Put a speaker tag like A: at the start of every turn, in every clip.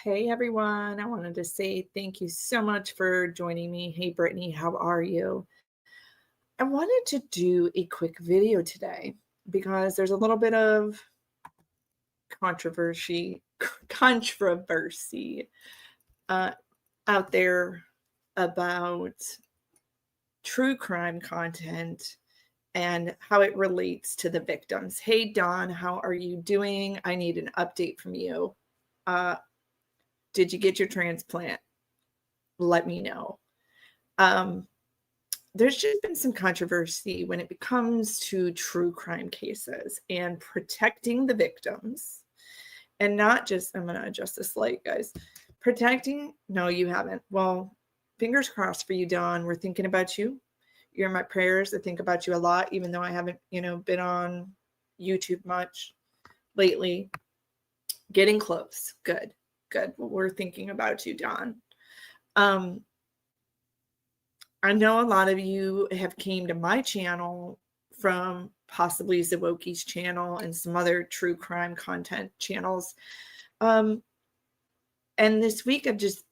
A: Hey everyone, I wanted to say thank you so much for joining me. Hey Brittany, how are you? I wanted to do a quick video today because there's a little bit of controversy controversy uh, out there about true crime content and how it relates to the victims. Hey Dawn, how are you doing? I need an update from you. Uh, did you get your transplant? Let me know. Um, there's just been some controversy when it comes to true crime cases and protecting the victims, and not just, I'm going to adjust this light, guys. Protecting, no, you haven't. Well, fingers crossed for you, Dawn. We're thinking about you. You're in my prayers. I think about you a lot, even though I haven't, been on YouTube much lately. Getting close. Good, good. Well, we're thinking about you, Dawn. I know a lot of you have came to my channel from possibly Zawoki's channel and some other true crime content channels. And this week I've just,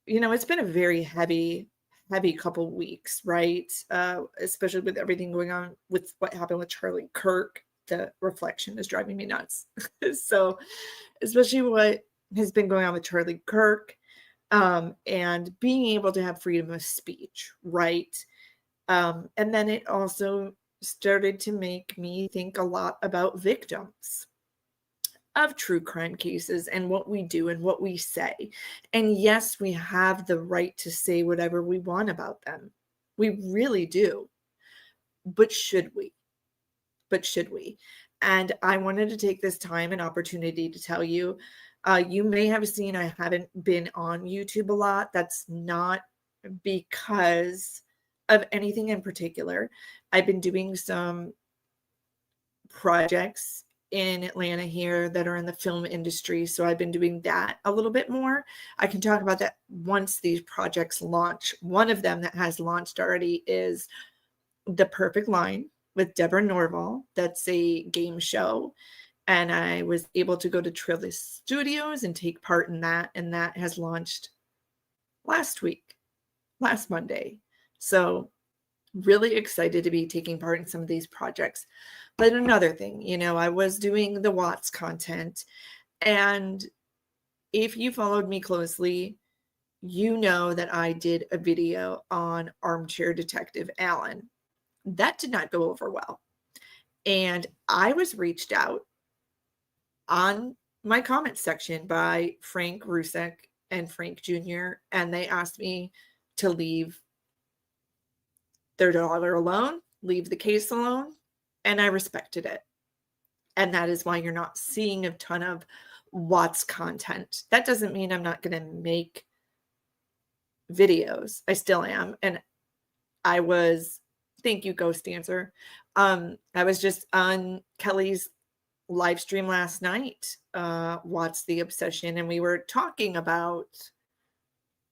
A: it's been a very heavy couple weeks, right? Especially with everything going on with what happened with Charlie Kirk. The reflection is driving me nuts. So especially what has been going on with Charlie Kirk. And being able to have freedom of speech, right? And then it also started to make me think a lot about victims of true crime cases and what we do and what we say. And yes, we have the right to say whatever we want about them. We really do. But should we? And I wanted to take this time and opportunity to tell you, you may have seen I haven't been on YouTube a lot. That's not because of anything in particular. I've been doing some projects in Atlanta here that are in the film industry. So I've been doing that a little bit more. I can talk about that once these projects launch. One of them that has launched already is The Perfect Line with Deborah Norvall. That's a game show. And I was able to go to Trillis Studios and take part in that. And that has launched last Monday. So really excited to be taking part in some of these projects. But another thing, I was doing the Watts content. And if you followed me closely, you know that I did a video on Armchair Detective Alan. That did not go over well. And I was reached out on my comment section by Frank Rzucek and Frank Jr., and they asked me to leave their daughter alone, leave the case alone, and I respected it. And that is why you're not seeing a ton of Watts content. That doesn't mean I'm not going to make videos. I still am. And thank you, Ghost Dancer. I was just on Kelly's live stream last night, Watts the Obsession, and we were talking about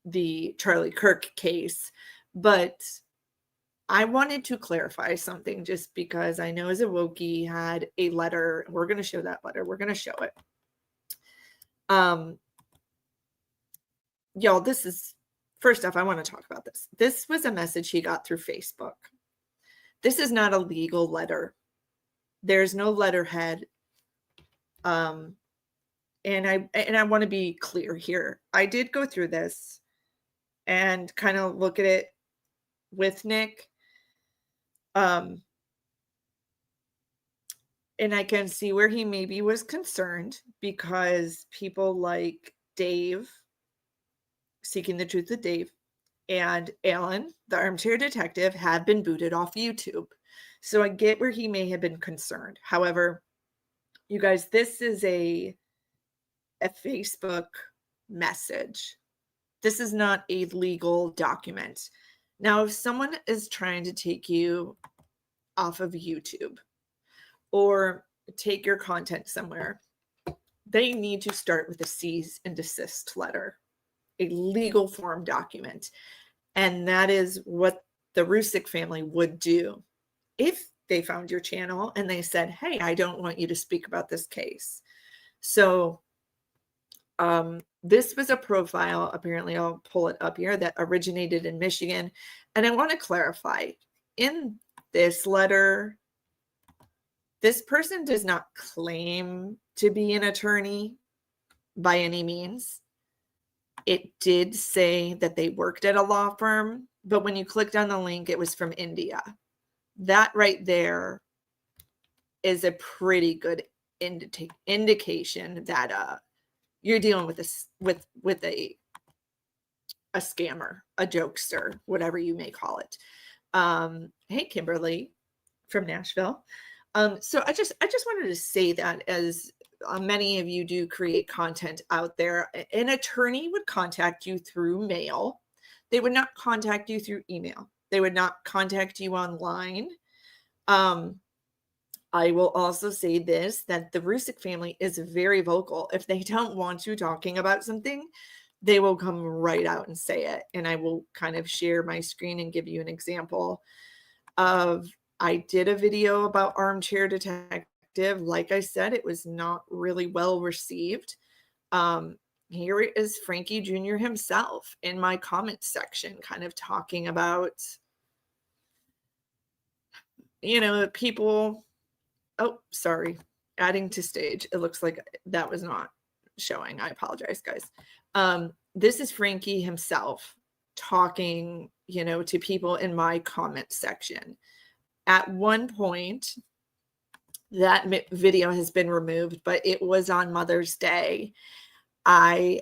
A: the Charlie Kirk case, but I wanted to clarify something just because I know Zawoki had a letter. We're going to show that letter. We're going to show it. Y'all, first off, I want to talk about this. This was a message he got through Facebook. This is not a legal letter. There's no letterhead. And I want to be clear here. I did go through this and kind of look at it with Nick. And I can see where he maybe was concerned because people like Dave, Seeking the Truth with Dave, and Alan, the Armchair Detective, have been booted off YouTube. So I get where he may have been concerned. However, you guys, this is a Facebook message. This is not a legal document. Now, if someone is trying to take you off of YouTube or take your content somewhere, they need to start with a cease and desist letter, a legal form document. And that is what the Ruezeck family would do if they found your channel and they said, hey, I don't want you to speak about this case. So This was a profile, apparently I'll pull it up here, that originated in Michigan. And I want to clarify, in this letter, this person does not claim to be an attorney by any means. It did say that they worked at a law firm, but when you clicked on the link, it was from India. That right there is a pretty good indication that you're dealing with a scammer, a jokester, whatever you may call it. Hey, Kimberly from Nashville. So I just wanted to say that, as many of you do create content out there, an attorney would contact you through mail. They would not contact you through email. They would not contact you online. I will also say this, that the Rzucek family is very vocal. If they don't want you talking about something, they will come right out and say it. And I will kind of share my screen and give you an example of, I did a video about Armchair Detective. Like I said, it was not really well received. Here is Frankie Jr. himself in my comment section, kind of talking about, people. Oh, sorry. Adding to stage. It looks like that was not showing. I apologize, guys. This is Frankie himself talking, to people in my comment section. At one point, that video has been removed, but it was on Mother's Day. I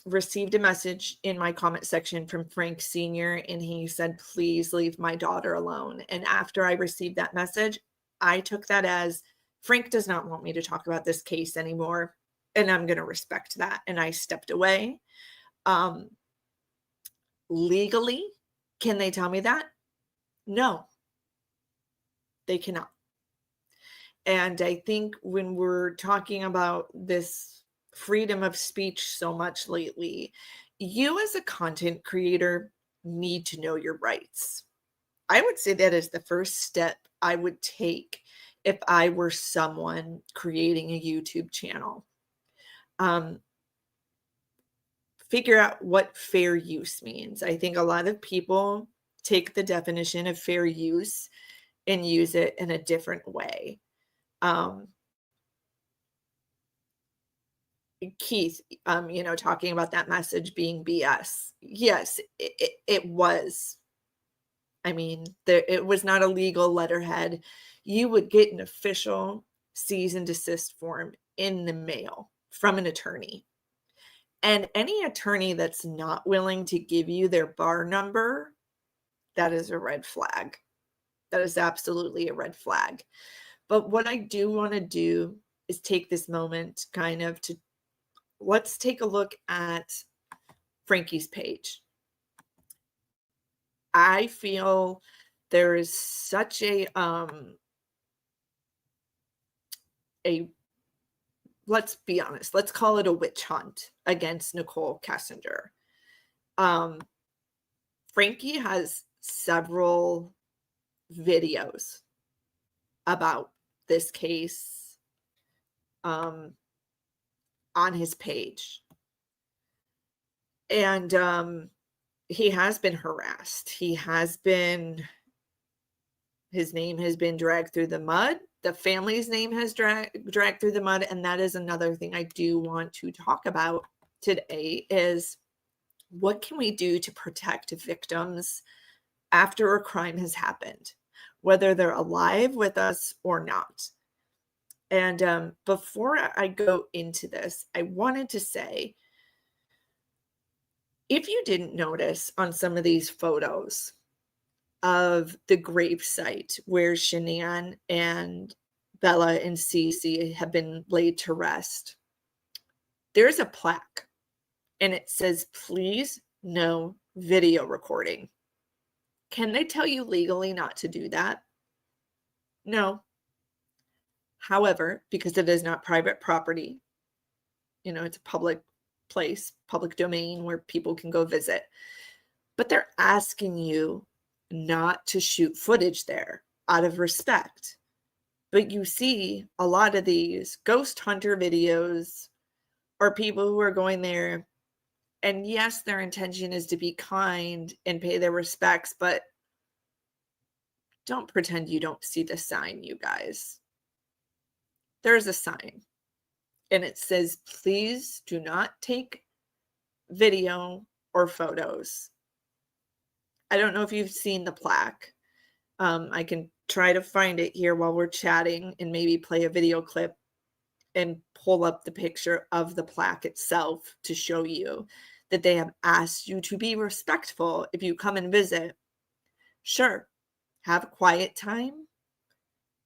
A: received a message in my comment section from Frank Sr., and he said, please leave my daughter alone. And after I received that message, I took that as, Frank does not want me to talk about this case anymore, and I'm going to respect that. And I stepped away. Legally, can they tell me that? No, they cannot. And I think when we're talking about this freedom of speech so much lately, you as a content creator need to know your rights. I would say that is the first step I would take if I were someone creating a YouTube channel. Figure out what fair use means. I think a lot of people take the definition of fair use and use it in a different way. Keith, talking about that message being BS. Yes, it was. I mean, it was not a legal letterhead. You would get an official cease and desist form in the mail from an attorney. And any attorney that's not willing to give you their bar number, that is a red flag. That is absolutely a red flag. But what I do want to do is take this moment kind of to, let's take a look at Frankie's page. I feel there is such a let's be honest, let's call it a witch hunt against Nicole Kessinger. Frankie has several videos about this case on his page. And he has been harassed. His name has been dragged through the mud. The family's name has dragged through the mud. And that is another thing I do want to talk about today, is what can we do to protect victims after a crime has happened, whether they're alive with us or not. And before I go into this, I wanted to say, if you didn't notice on some of these photos of the gravesite where Shanann and Bella and Cece have been laid to rest, there's a plaque and it says, please no video recording. Can they tell you legally not to do that? No. However, because it is not private property, it's a public place, public domain where people can go visit, but they're asking you not to shoot footage there out of respect. But you see a lot of these ghost hunter videos or people who are going there, and yes, their intention is to be kind and pay their respects, but don't pretend you don't see the sign, you guys. There's a sign, and it says, please do not take video or photos. I don't know if you've seen the plaque. I can try to find it here while we're chatting and maybe play a video clip and pull up the picture of the plaque itself to show you that they have asked you to be respectful if you come and visit. Sure, have a quiet time.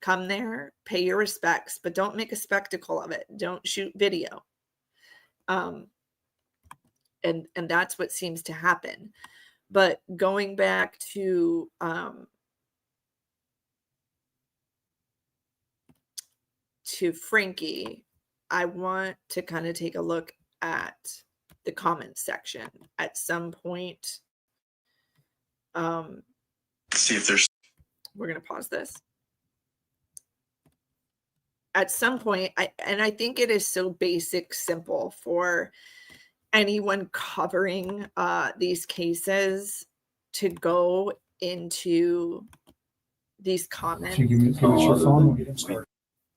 A: Come there, pay your respects, but don't make a spectacle of it. Don't shoot video. And that's what seems to happen. But going back to Frankie, I want to kind of take a look at the comment section at some point.
B: See if there's.
A: We're going to pause this. At some point, I think it is so basic, simple for anyone covering these cases to go into these comments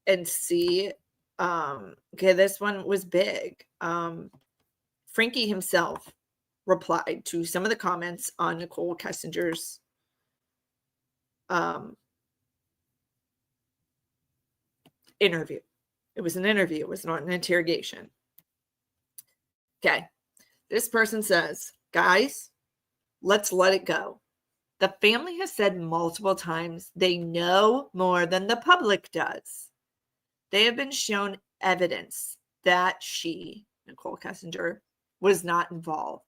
A: and see. Okay, this one was big. Frankie himself replied to some of the comments on Nicole Kessinger's interview. It was an interview. It was not an interrogation. Okay. This person says, guys, let's let it go. The family has said multiple times they know more than the public does. They have been shown evidence that she, Nicole Kessinger, was not involved.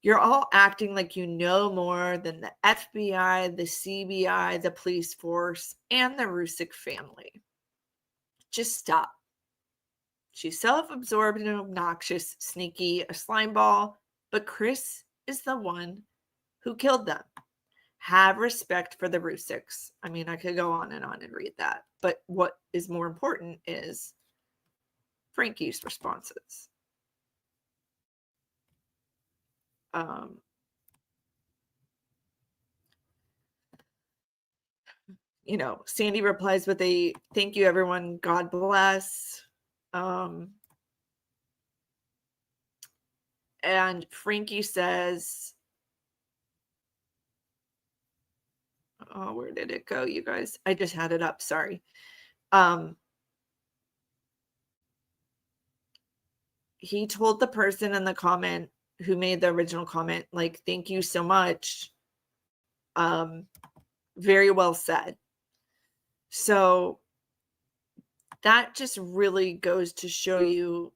A: You're all acting like you know more than the FBI, the CBI, the police force, and the Rzucek family. Just stop. She's self-absorbed and obnoxious, sneaky, a slime ball, but Chris is the one who killed them. Have respect for the Rzuceks. I mean, I could go on and read that, but what is more important is Frankie's responses. Sandy replies with a thank you, everyone. God bless. And Frankie says, oh, where did it go, you guys? I just had it up. Sorry. He told the person in the comment who made the original comment, like, thank you so much. Very well said. So that just really goes to show you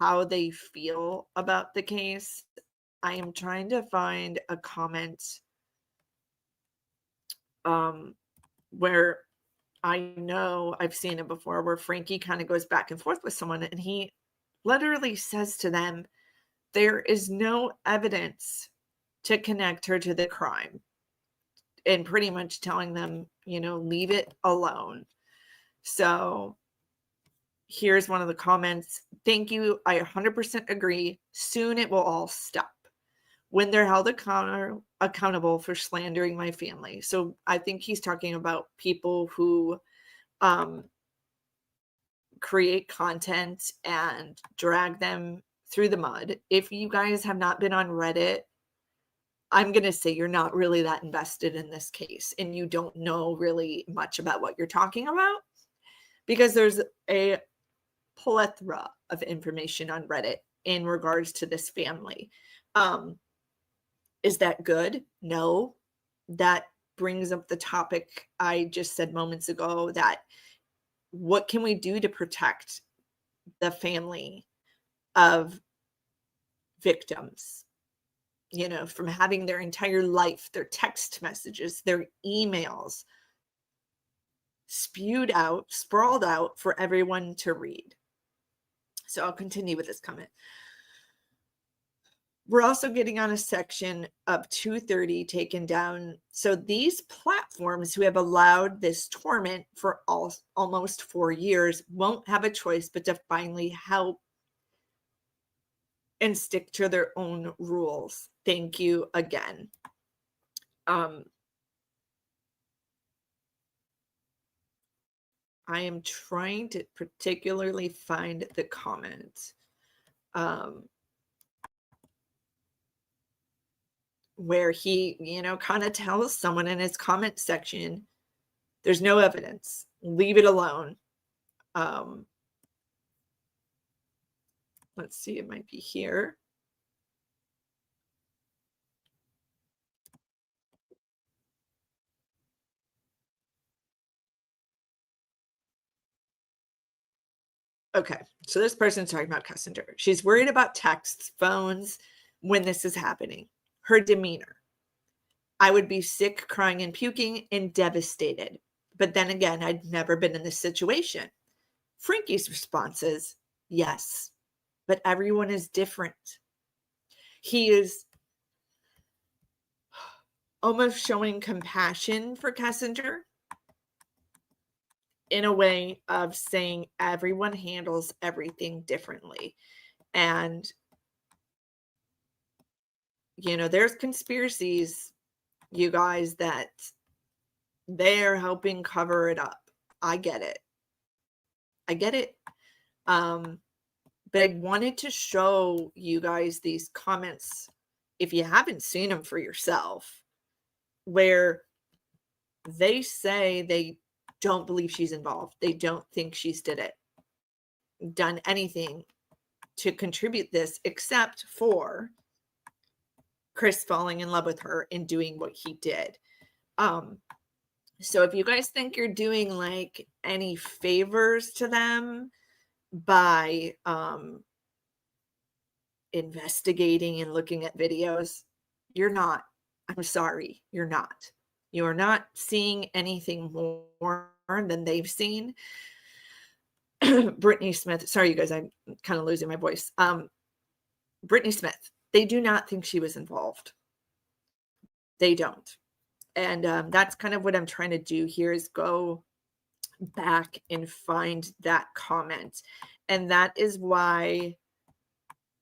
A: how they feel about the case. I am trying to find a comment where I know I've seen it before, where Frankie kind of goes back and forth with someone and he literally says to them, there is no evidence to connect her to the crime, and pretty much telling them, leave it alone. So here's one of the comments. Thank you. I 100% agree. Soon it will all stop when they're held accountable for slandering my family. So I think he's talking about people who create content and drag them through the mud. If you guys have not been on Reddit, I'm going to say you're not really that invested in this case and you don't know really much about what you're talking about, because there's a plethora of information on Reddit in regards to this family. Is that good? No. That brings up the topic I just said moments ago, that what can we do to protect the family of victims, from having their entire life, their text messages, their emails sprawled out for everyone to read. So I'll continue with this comment. We're also getting on a section of 230 taken down. So these platforms who have allowed this torment for almost 4 years won't have a choice but to finally help and stick to their own rules. Thank you again. I am trying to particularly find the comment where he, kind of tells someone in his comment section, there's no evidence, leave it alone. Let's see, it might be here. Okay, so this person's talking about Cassandra. She's worried about texts, phones when this is happening. Her demeanor. I would be sick, crying, and puking and devastated. But then again, I'd never been in this situation. Frankie's response is, yes, but everyone is different. He is almost showing compassion for Cassandra in a way of saying everyone handles everything differently. And, there's conspiracies, you guys, that they're helping cover it up. I get it. But I wanted to show you guys these comments, if you haven't seen them for yourself, where they say they don't believe she's involved. They don't think she's done anything to contribute this except for Chris falling in love with her and doing what he did. So if you guys think you're doing like any favors to them by investigating and looking at videos, you're not. I'm sorry, you're not. You are not seeing anything more than they've seen. Brittany Smith, sorry you guys, I'm kind of losing my voice. Brittany Smith, they do not think she was involved. They don't. And that's kind of what I'm trying to do here, is go back and find that comment. And that is why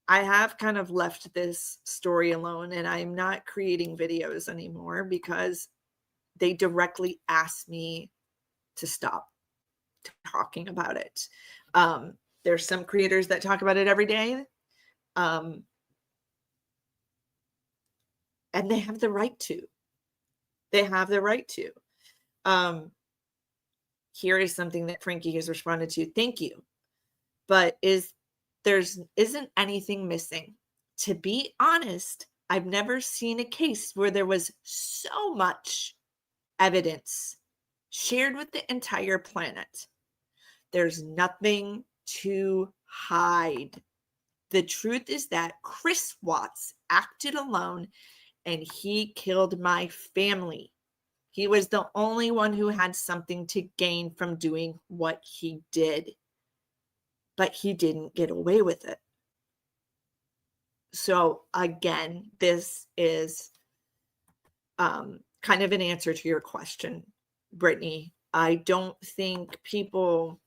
A: I have kind of left this story alone, and I'm not creating videos anymore because they directly asked me to stop talking about it. There's some creators that talk about it every day. And they have the right to. They have the right to. Here is something that Frankie has responded to. Thank you. But isn't anything missing. To be honest, I've never seen a case where there was so much evidence shared with the entire planet. There's nothing to hide. The truth is that Chris Watts acted alone and he killed my family. He was the only one who had something to gain from doing what he did. But he didn't get away with it. So again, this is kind of an answer to your question, Brittany. I don't think people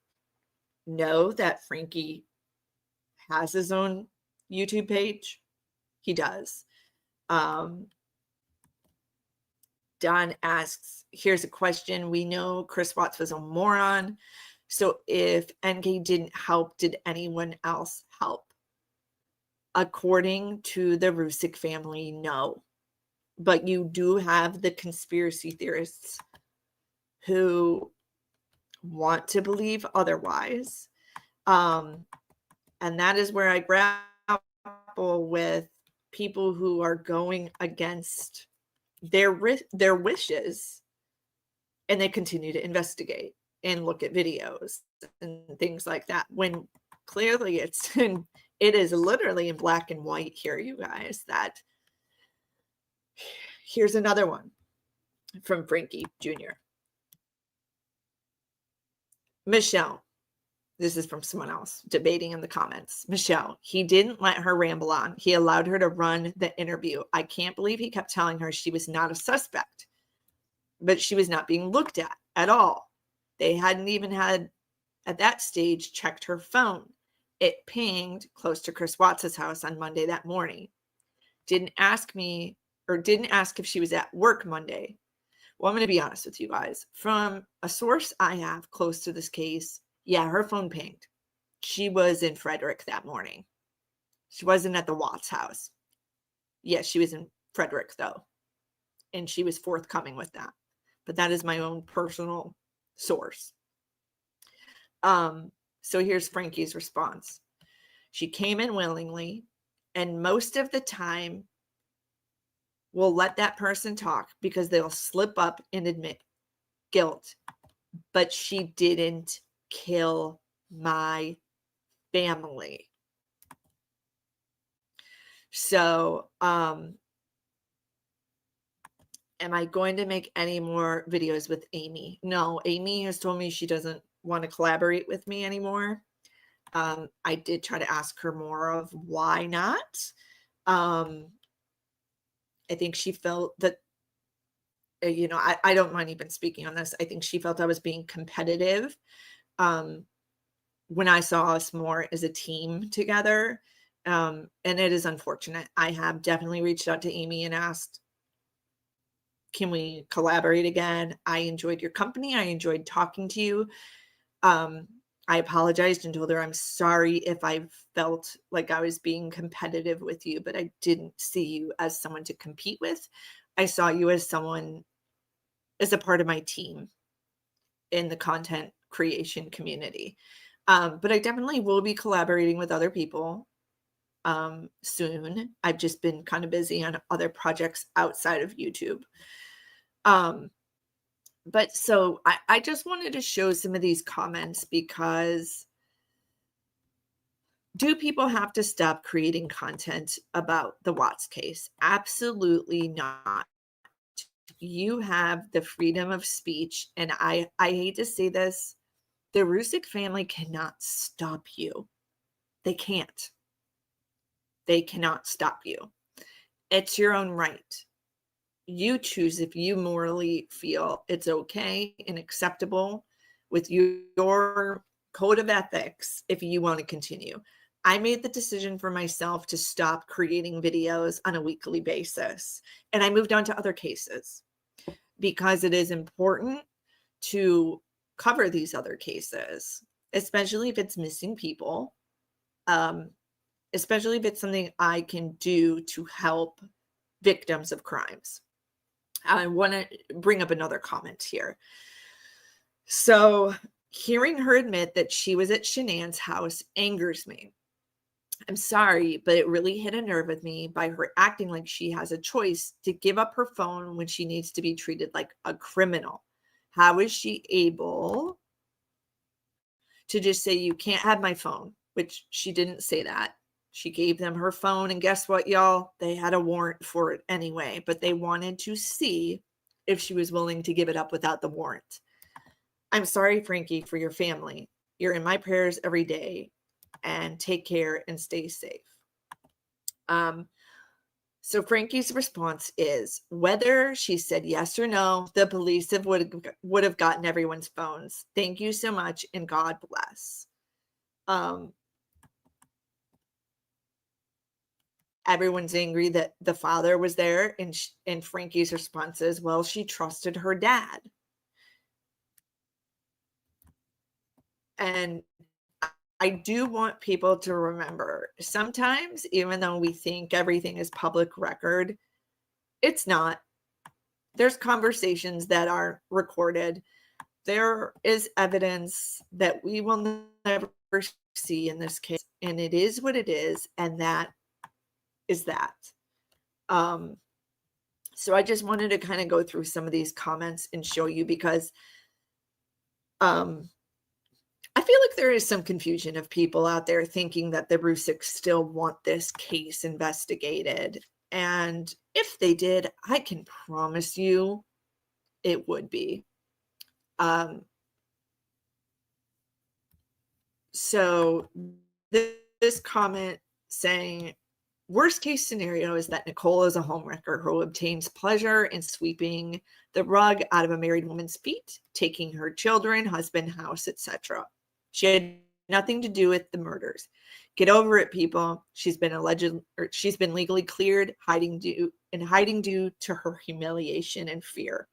A: know that Frankie has his own YouTube page. He does. Don asks, here's a question. We know Chris Watts was a moron. So if NK didn't help, did anyone else help? According to the Rzucek family, no. But you do have the conspiracy theorists who want to believe otherwise. And that is where I grapple with people who are going against their wishes, and they continue to investigate and look at videos and things like that, when clearly it is literally in black and white here, you guys. That here's another one from Frankie Jr. Michelle, This is from someone else debating in the comments. Michelle, he didn't let her ramble on. He allowed her to run the interview. I can't believe he kept telling her she was not a suspect, but she was not being looked at all. They hadn't even had, at that stage, checked her phone. It pinged close to Chris Watts' house on Monday that morning. Didn't ask if she was at work Monday. Well, I'm going to be honest with you guys. From a source I have close to this case, yeah, her phone pinged. She was in Frederick that morning. She wasn't at the Watts house. Yes, she was in Frederick, though. And she was forthcoming with that. But that is my own personal source. So here's Frankie's response. She came in willingly, and most of the time we'll let that person talk because they'll slip up and admit guilt. But she didn't kill my family. So, am I going to make any more videos with Amy? No, Amy has told me she doesn't want to collaborate with me anymore. I did try to ask her more of why not. I think she felt that, I don't mind even speaking on this. I think she felt I was being competitive when I saw us more as a team together. And it is unfortunate. I have definitely reached out to Amy and asked, can we collaborate again? I enjoyed your company. I enjoyed talking to you. I apologized and told her I'm sorry if I felt like I was being competitive with you, but I didn't see you as someone to compete with. I saw you as someone, as a part of my team in the content creation community. But I definitely will be collaborating with other people soon. I've just been kind of busy on other projects outside of YouTube. But so I just wanted to show some of these comments because do people have to stop creating content about the Watts case? Absolutely not. You have the freedom of speech. And I hate to say this, the Rzucek family cannot stop you. They can't. They cannot stop you. It's your own right. You choose if you morally feel it's okay and acceptable with your code of ethics if you want to continue. I made the decision for myself to stop creating videos on a weekly basis, and I moved on to other cases because it is important to cover these other cases, especially if it's missing people, especially if it's something I can do to help victims of crimes. I want to bring up another comment here. So hearing her admit that she was at Shanann's house angers me. I'm sorry, but it really hit a nerve with me by her acting like she has a choice to give up her phone when she needs to be treated like a criminal. How is she able to just say, you can't have my phone? Which she didn't say that. She gave them her phone, and guess what, y'all? They had a warrant for it anyway, but they wanted to see if she was willing to give it up without the warrant. I'm sorry, Frankie, for your family. You're in my prayers every day, and take care and stay safe. So Frankie's response is, whether she said yes or no, the police would have gotten everyone's phones. Thank you so much, and God bless. Everyone's angry that the father was there, and Frankie's response is, well, she trusted her dad. And I do want people to remember, sometimes, even though we think everything is public record, it's not. There's conversations that are recorded. There is evidence that we will never see in this case, and it is what it is, and that is that. So I just wanted to kind of go through some of these comments and show you, because I feel like there is some confusion of people out there thinking that the Rzuceks still want this case investigated. And if they did, I can promise you it would be. So this comment saying, worst case scenario is that Nicole is a homewrecker who obtains pleasure in sweeping the rug out of a married woman's feet, taking her children, husband, house, etc. She had nothing to do with the murders. Get over it, people. She's been legally cleared, hiding due to her humiliation and fear.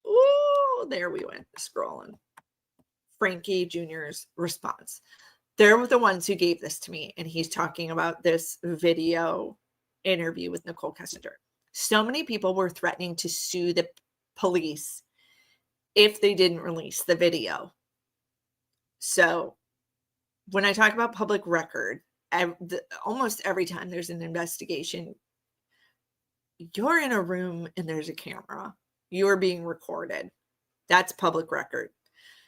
A: Ooh, there we went, scrolling. Frankie Jr.'s response. They're the ones who gave this to me, and he's talking about this video interview with Nicole Kessinger. So many people were threatening to sue the police if they didn't release the video. So when I talk about public record, almost every time there's an investigation, you're in a room and there's a camera. You're being recorded. That's public record.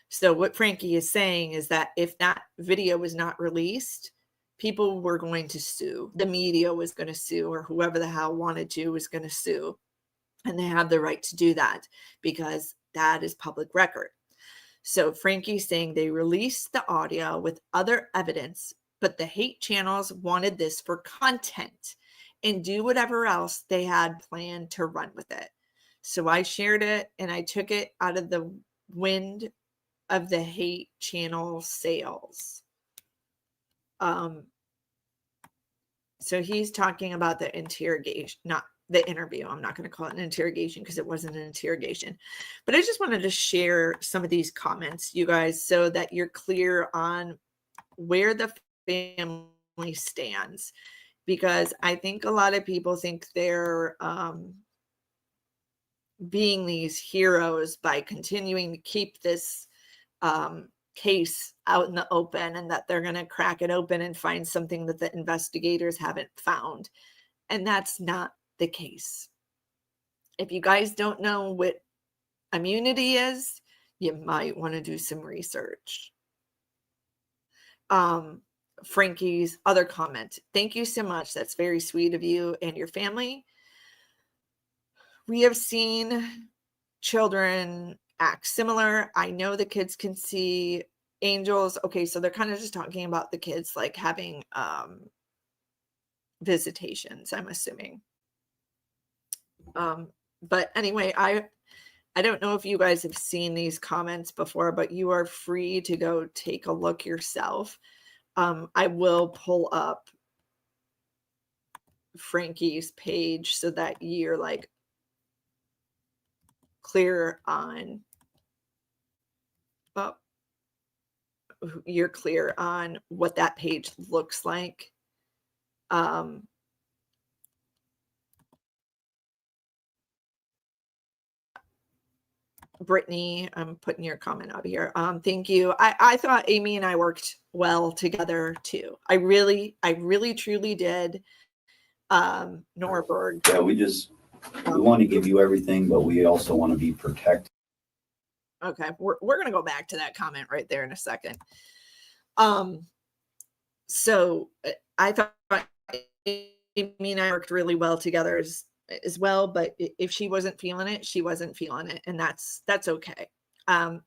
A: So what Frankie is saying is that if that video was not released, people were going to sue. The media was going to sue, or whoever the hell wanted to was going to sue. And they have the right to do that because that is public record. So Frankie's saying they released the audio with other evidence, but the hate channels wanted this for content and do whatever else they had planned to run with it. So I shared it and I took it out of the wind of the hate channel sales. So he's talking about the interrogation, not the interview. I'm not going to call it an interrogation because it wasn't an interrogation. But I just wanted to share some of these comments, you guys, so that you're clear on where the family stands. Because I think a lot of people think they're being these heroes by continuing to keep this case out in the open, and that they're going to crack it open and find something that the investigators haven't found. And that's not the case. If you guys don't know what immunity is, you might want to do some research. Frankie's other comment. Thank you so much. That's very sweet of you and your family. We have seen children act similar. I know the kids can see angels. Okay, so they're kind of just talking about the kids like having visitations, I'm assuming. But anyway, I don't know if you guys have seen these comments before, but you are free to go take a look yourself. I will pull up Frankie's page so that you're like clear on you're clear on what that page looks like. Brittany, I'm putting your comment out here. Thank you. I thought Amy and I worked well together too. I really truly did. Norberg.
B: Yeah, we want to give you everything, but we also want to be protected.
A: Okay, we're going to go back to that comment right there in a second. So I thought Amy and I worked really well together as well, but if she wasn't feeling it, she wasn't feeling it, and that's okay.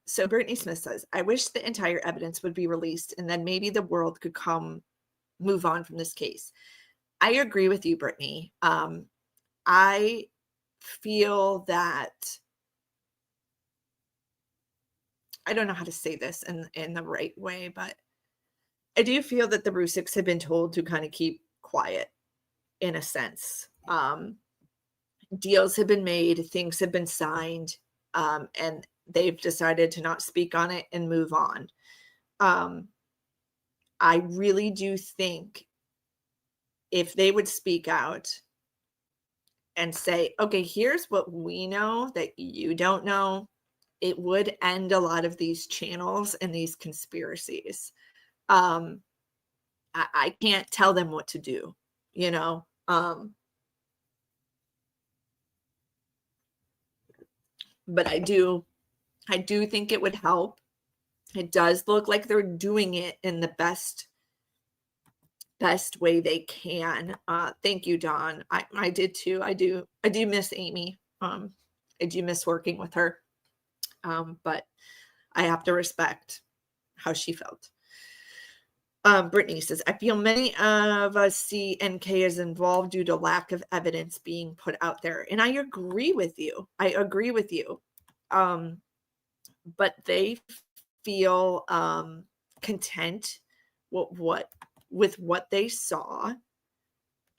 A: So Brittany Smith says, I wish the entire evidence would be released, and then maybe the world could move on from this case. I agree with you, Brittany. I feel that, I don't know how to say this in the right way, but I do feel that the Rzuceks have been told to kind of keep quiet in a sense. Deals have been made, things have been signed, and they've decided to not speak on it and move on. I really do think if they would speak out and say, okay, here's what we know that you don't know, it would end a lot of these channels and these conspiracies. I can't tell them what to do, you know. But I do think it would help. It does look like they're doing it in the best way they can. Thank you, Dawn. I did too. I do miss Amy. I do miss working with her. But I have to respect how she felt. Brittany says, I feel many of us see NK as involved due to lack of evidence being put out there. And I agree with you. But they feel content with what they saw.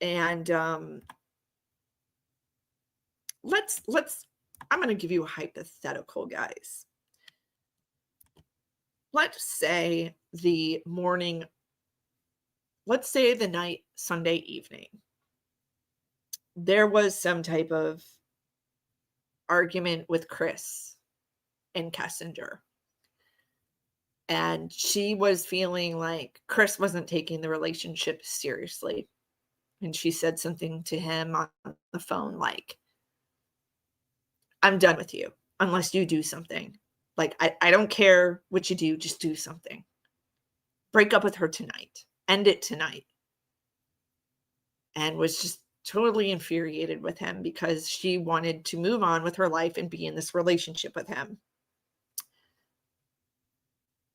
A: And let's I'm going to give you a hypothetical, guys. Let's say the night, Sunday evening, there was some type of argument with Chris and Kessinger. And she was feeling like Chris wasn't taking the relationship seriously. And she said something to him on the phone like, I'm done with you unless you do something. Like, I don't care what you do, just do something. Break up with her tonight. End it tonight. And was just totally infuriated with him because she wanted to move on with her life and be in this relationship with him.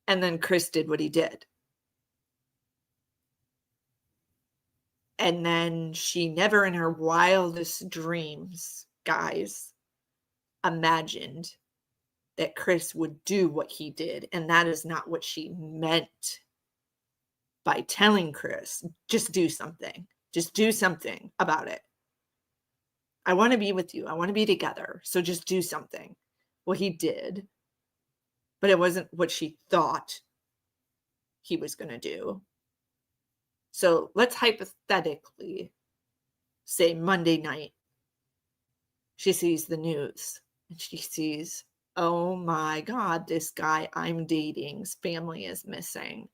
A: And then Chris did what he did. And then she never in her wildest dreams, guys, imagined that Chris would do what he did. And that is not what she meant by telling Chris, just do something. Just do something about it. I want to be with you. I want to be together. So just do something. Well, he did. But it wasn't what she thought he was going to do. So let's hypothetically say Monday night, she sees the news and she sees, oh my God, this guy I'm dating's family is missing.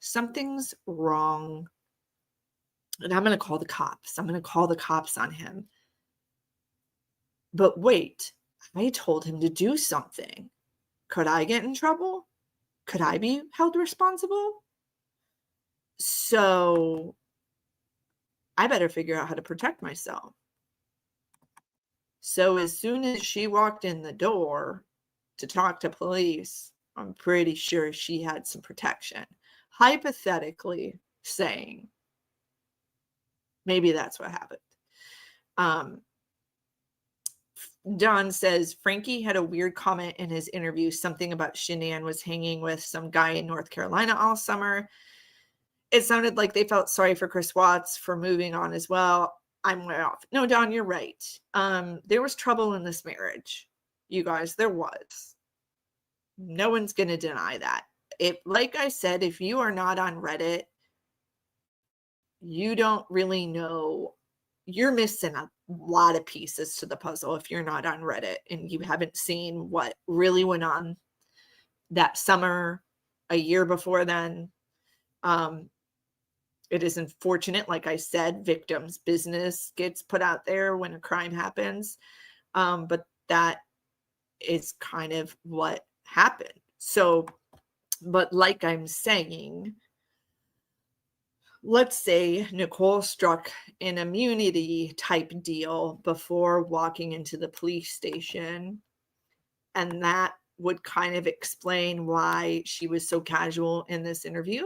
A: Something's wrong. And I'm going to call the cops. I'm going to call the cops on him. But wait, I told him to do something. Could I get in trouble? Could I be held responsible? So I better figure out how to protect myself. So as soon as she walked in the door to talk to police, I'm pretty sure she had some protection. Hypothetically saying, maybe that's what happened. Don says, Frankie had a weird comment in his interview, something about Shanann was hanging with some guy in North Carolina all summer. It sounded like they felt sorry for Chris Watts for moving on as well. I'm way off. No, Don, you're right. There was trouble in this marriage. You guys, there was. No one's going to deny that. Like I said, if you are not on Reddit, you don't really know. You're missing a lot of pieces to the puzzle if you're not on Reddit and you haven't seen what really went on that summer, a year before then. It is unfortunate, like I said, victims' business gets put out there when a crime happens. But that is kind of what happened. So, but like I'm saying, let's say Nicole struck an immunity type deal before walking into the police station. And that would kind of explain why she was so casual in this interview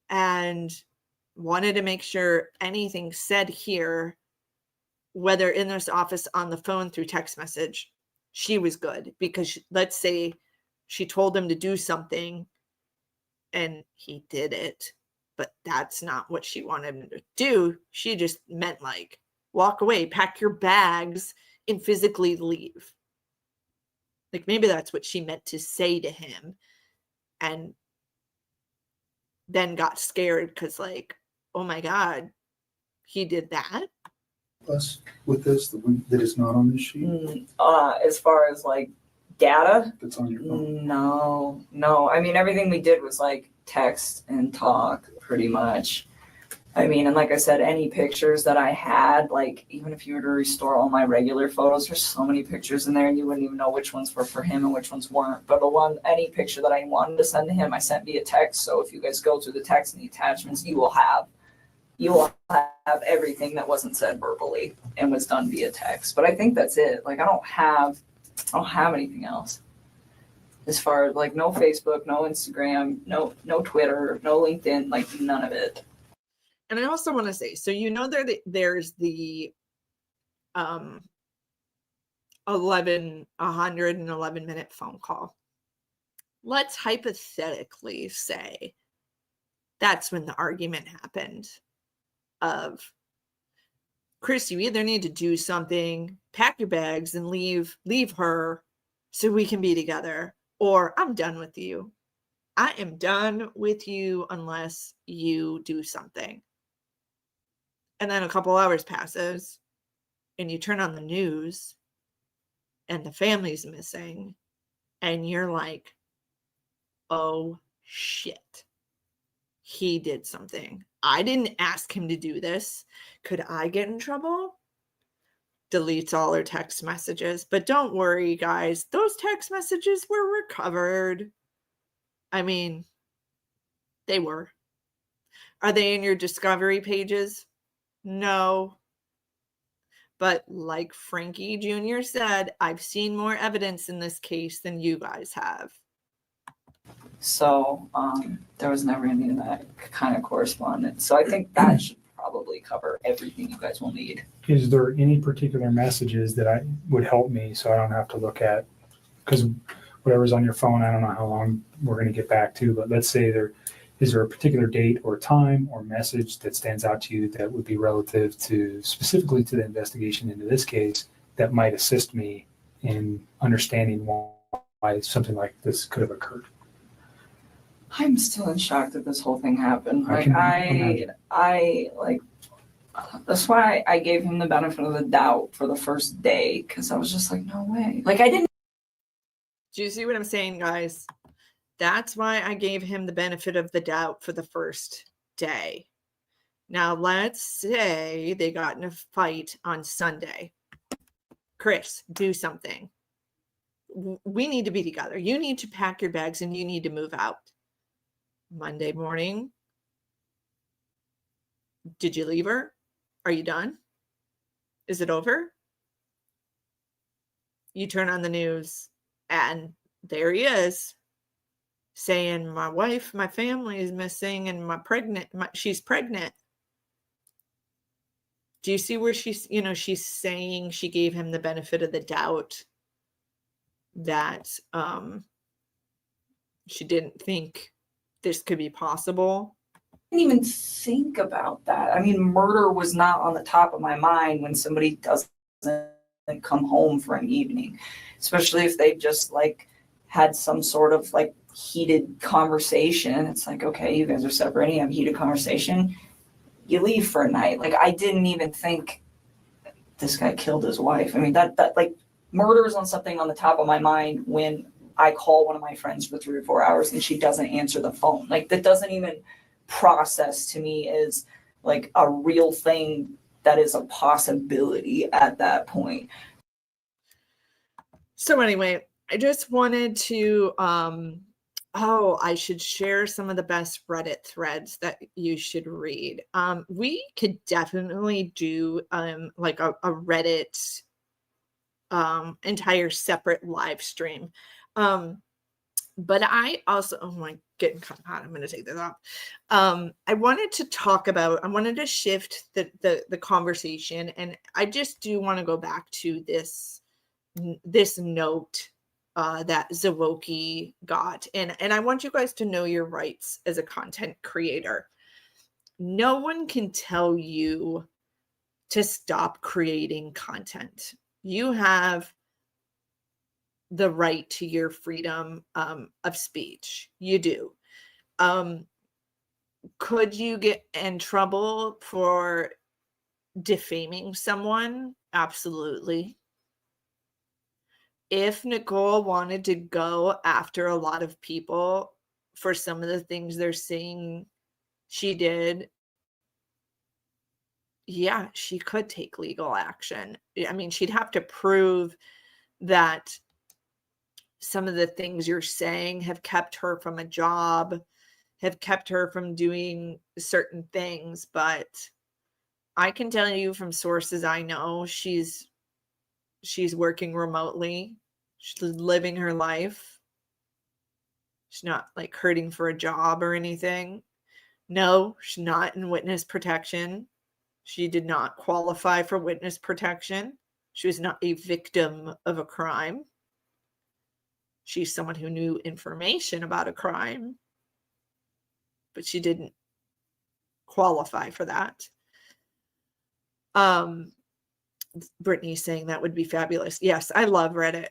A: and wanted to make sure anything said here, whether in this office, on the phone, through text message, she was good. Because let's say she told him to do something and he did it, but that's not what she wanted him to do. She just meant like, walk away, pack your bags, and physically leave. Like maybe that's what she meant to say to him, and then got scared because like, oh my God, he did that.
C: Us with this that is not on this sheet?
D: As far as like data,
C: That's on your phone?
D: no. I mean, everything we did was like text and talk pretty much. I mean, and like I said, any pictures that I had, like even if you were to restore all my regular photos, there's so many pictures in there and you wouldn't even know which ones were for him and which ones weren't. But any picture that I wanted to send to him, I sent via text. So if you guys go through the text and the attachments, you will have, you will have everything that wasn't said verbally and was done via text. But I think that's it. Like I don't have anything else. As far as like no Facebook, no Instagram, no Twitter, no LinkedIn, like none of it.
A: And I also want to say, so there's the 111-minute phone call. Let's hypothetically say that's when the argument happened of, Chris, you either need to do something, pack your bags and leave her so we can be together, or I'm done with you. I am done with you unless you do something. And then a couple hours passes and you turn on the news and the family's missing and you're like, oh shit, he did something. I didn't ask him to do this. Could I get in trouble? Deletes all her text messages. But don't worry, guys. Those text messages were recovered. I mean, they were. Are they in your discovery pages? No. But like Frankie Jr. said, I've seen more evidence in this case than you guys have.
D: So there was never any of that kind of correspondence. So I think that should probably cover everything you guys will need.
E: Is there any particular messages that would help me so I don't have to look at, because whatever's on your phone, I don't know how long we're going to get back to, but let's say is there a particular date or time or message that stands out to you that would be relative to specifically to the investigation into this case that might assist me in understanding why something like this could have occurred?
D: I'm still in shock that this whole thing happened. Like that's why I gave him the benefit of the doubt for the first day, because I was just like, no way. Like I didn't.
A: Do you see what I'm saying, guys? That's why I gave him the benefit of the doubt for the first day. Now, let's say they got in a fight on Sunday. Chris, do something. We need to be together. You need to pack your bags and you need to move out. Monday morning. Did you leave her? Are you done? Is it over? You turn on the news and there he is saying, my wife, my family is missing and she's pregnant. Do you see where she's saying she gave him the benefit of the doubt that she didn't think this could be possible?
D: I didn't even think about that. I mean, murder was not on the top of my mind when somebody doesn't come home for an evening, especially if they just like had some sort of like heated conversation. It's like, okay, you guys are separating, have a heated conversation, you leave for a night. Like I didn't even think this guy killed his wife. I mean, that like murder is on something on the top of my mind when I call one of my friends for 3 or 4 hours and she doesn't answer the phone. Like that doesn't even process to me as like a real thing that is a possibility at that point.
A: So anyway, I just wanted to, I should share some of the best Reddit threads that you should read. We could definitely do like a Reddit entire separate live stream. But I also, getting kind of hot. I'm going to take this off. I wanted to shift the conversation, and I just do want to go back to this note that Zawoki got. And I want you guys to know your rights as a content creator. No one can tell you to stop creating content. You have the right to your freedom of speech. You do. Could you get in trouble for defaming someone? Absolutely. If Nicole wanted to go after a lot of people for some of the things they're saying she did, yeah, she could take legal action. I mean, she'd have to prove that some of the things you're saying have kept her from a job, have kept her from doing certain things, but I can tell you from sources I know, she's working remotely. She's living her life. She's not like hurting for a job or anything. No, she's not in witness protection. She did not qualify for witness protection. She was not a victim of a crime. She's someone who knew information about a crime, but she didn't qualify for that. Brittany's saying that would be fabulous. Yes, I love Reddit.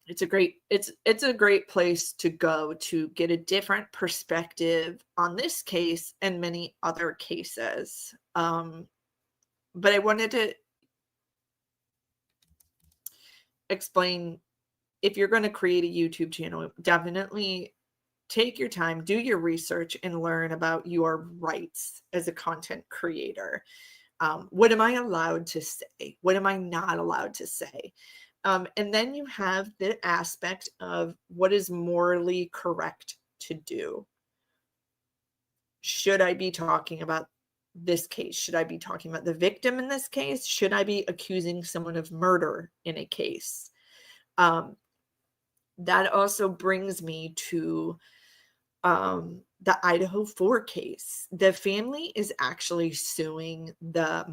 A: It's a great place to go to get a different perspective on this case and many other cases. But I wanted to explain, if you're going to create a YouTube channel, definitely take your time, do your research, and learn about your rights as a content creator. What am I allowed to say? What am I not allowed to say? And then you have the aspect of what is morally correct to do. Should I be talking about this case? Should I be talking about the victim in this case? Should I be accusing someone of murder in a case? That also brings me to the Idaho 4 case. The family is actually suing the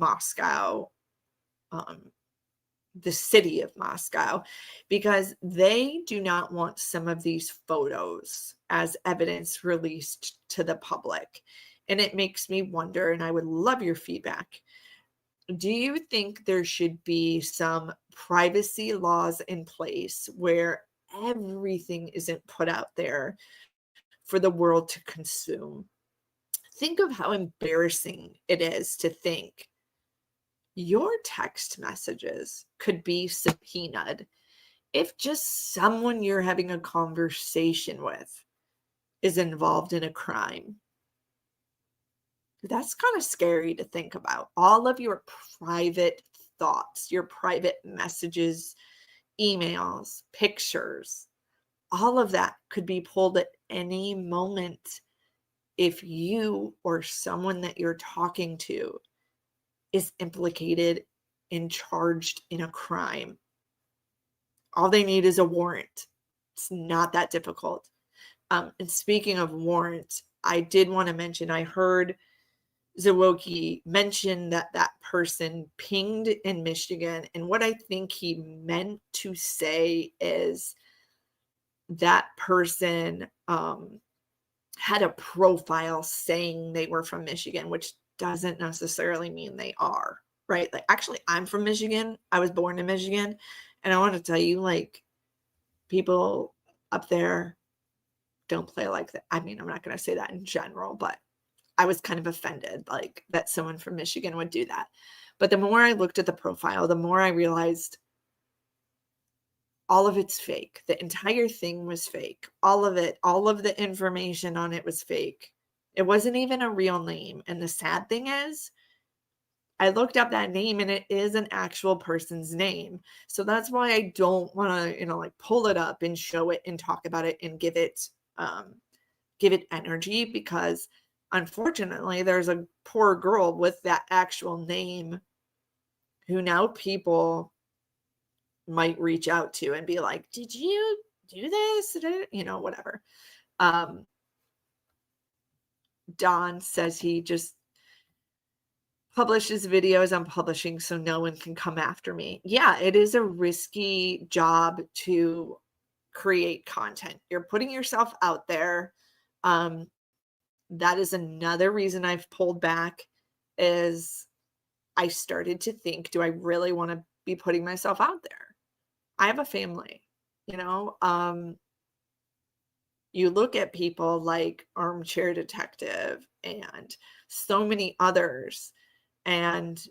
A: city of Moscow, because they do not want some of these photos as evidence released to the public. And it makes me wonder, and I would love your feedback. Do you think there should be some privacy laws in place where everything isn't put out there for the world to consume? Think of how embarrassing it is to think your text messages could be subpoenaed if just someone you're having a conversation with is involved in a crime. That's kind of scary to think about. All of your private thoughts, your private messages, emails, pictures, all of that could be pulled at any moment if you or someone that you're talking to is implicated and charged in a crime. All they need is a warrant. It's not that difficult. And speaking of warrant, I did want to mention, I heard Zawoki mention that person pinged in Michigan. And what I think he meant to say is that person had a profile saying they were from Michigan, which doesn't necessarily mean they are, right? Like, actually, I'm from Michigan. I was born in Michigan. And I want to tell you, like, people up there don't play like that. I mean, I'm not going to say that in general, but I was kind of offended, like, that someone from Michigan would do that. But the more I looked at the profile, the more I realized all of it's fake. The entire thing was fake. All of it, all of the information on it was fake. It wasn't even a real name. And the sad thing is, I looked up that name and it is an actual person's name. So that's why I don't want to, like, pull it up and show it and talk about it and give it energy, because unfortunately there's a poor girl with that actual name who now people might reach out to and be like, did you do this? Whatever. Don says he just publishes videos on publishing so no one can come after me. Yeah, it is a risky job to create content. You're putting yourself out there. That is another reason I've pulled back, is I started to think, do I really want to be putting myself out there? I have a family, you look at people like Armchair Detective and so many others, and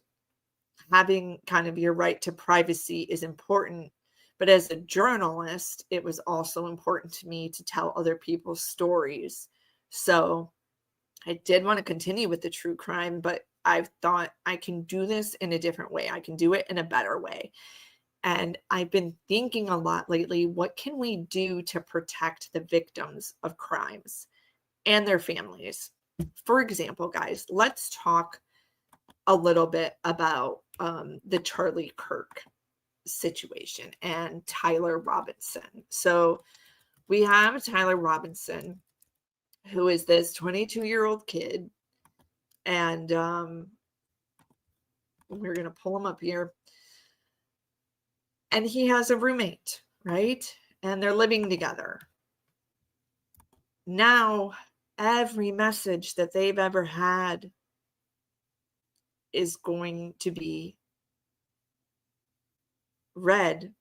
A: having kind of your right to privacy is important. But as a journalist, it was also important to me to tell other people's stories. So I did want to continue with the true crime, but I've thought I can do this in a different way. I can do it in a better way. And I've been thinking a lot lately, what can we do to protect the victims of crimes? and their families. For example, guys, let's talk a little bit about the Charlie Kirk situation and Tyler Robinson. So we have Tyler Robinson, who is this 22-year-old kid, and we're going to pull him up here. And he has a roommate, right? And they're living together. Now, every message that they've ever had is going to be read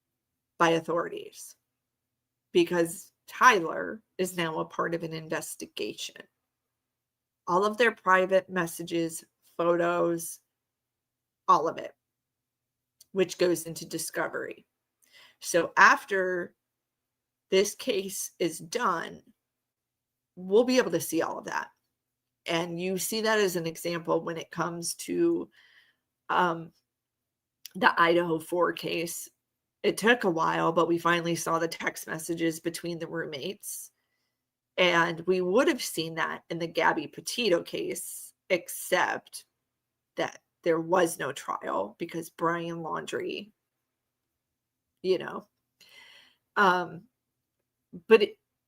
A: by authorities because Tyler is now a part of an investigation. All of their private messages, photos, all of it, which goes into discovery. So after this case is done, we'll be able to see all of that. And you see that as an example when it comes to the Idaho 4 case. It took a while, but we finally saw the text messages between the roommates. And we would have seen that in the Gabby Petito case, except that there was no trial because Brian Laundrie, but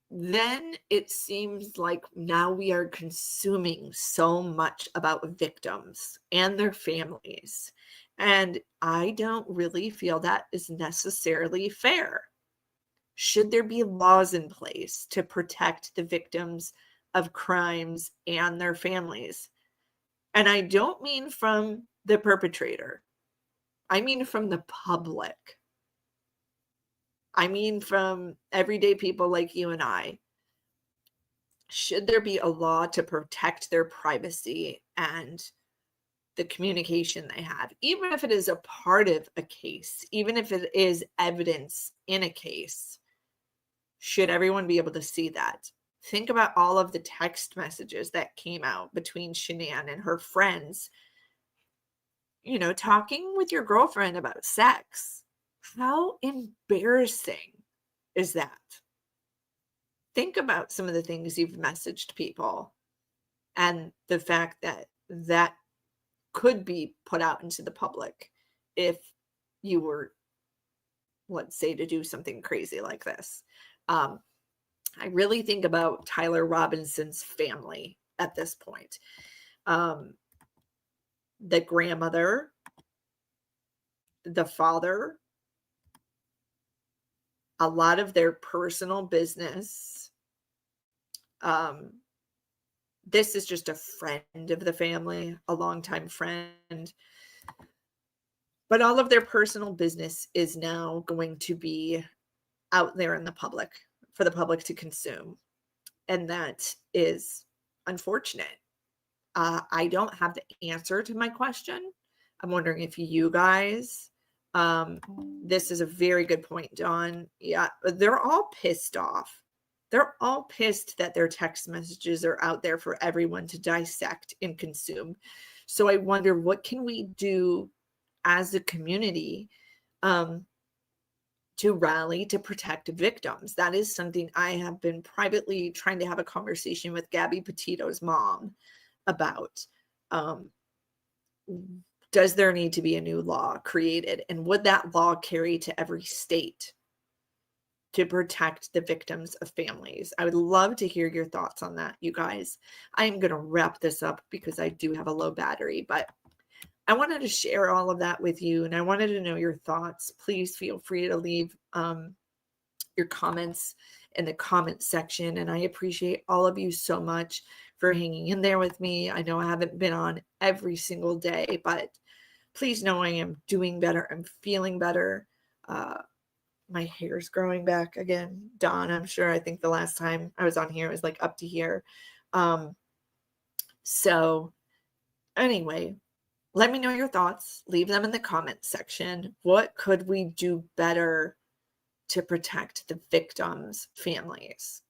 A: then it seems like now we are consuming so much about victims and their families. And I don't really feel that is necessarily fair. Should there be laws in place to protect the victims of crimes and their families? And I don't mean from the perpetrator. I mean from the public. I mean from everyday people like you and I. Should there be a law to protect their privacy and the communication they have, even if it is a part of a case, even if it is evidence in a case? Should everyone be able to see that? Think about all of the text messages that came out between Shanann and her friends, talking with your girlfriend about sex. How embarrassing is that? Think about some of the things you've messaged people and the fact that that could be put out into the public if you were, let's say, to do something crazy like this. I really think about Tyler Robinson's family at this point. The grandmother, the father, a lot of their personal business. This is just a friend of the family, a longtime friend. But all of their personal business is now going to be out there in the public for the public to consume. And that is unfortunate. I don't have the answer to my question. I'm wondering if you guys, this is a very good point, Dawn. Yeah, they're all pissed off. They're all pissed that their text messages are out there for everyone to dissect and consume. So I wonder, what can we do as a community to rally to protect victims? That is something I have been privately trying to have a conversation with Gabby Petito's mom about. Does there need to be a new law created? And would that law carry to every state to protect the victims of families? I would love to hear your thoughts on that, you guys. I am going to wrap this up because I do have a low battery, but I wanted to share all of that with you, and I wanted to know your thoughts. Please feel free to leave your comments in the comment section, and I appreciate all of you so much for hanging in there with me. I know I haven't been on every single day, but please know I am doing better. I'm feeling better. My hair's growing back again. Dawn, I'm sure, I think the last time I was on here, it was like up to here. So anyway, let me know your thoughts. Leave them in the comment section. What could we do better to protect the victims' families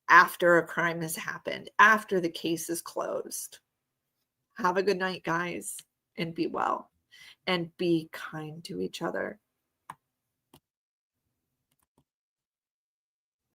A: after a crime has happened, after the case is closed? Have a good night, guys, and be well, and be kind to each other.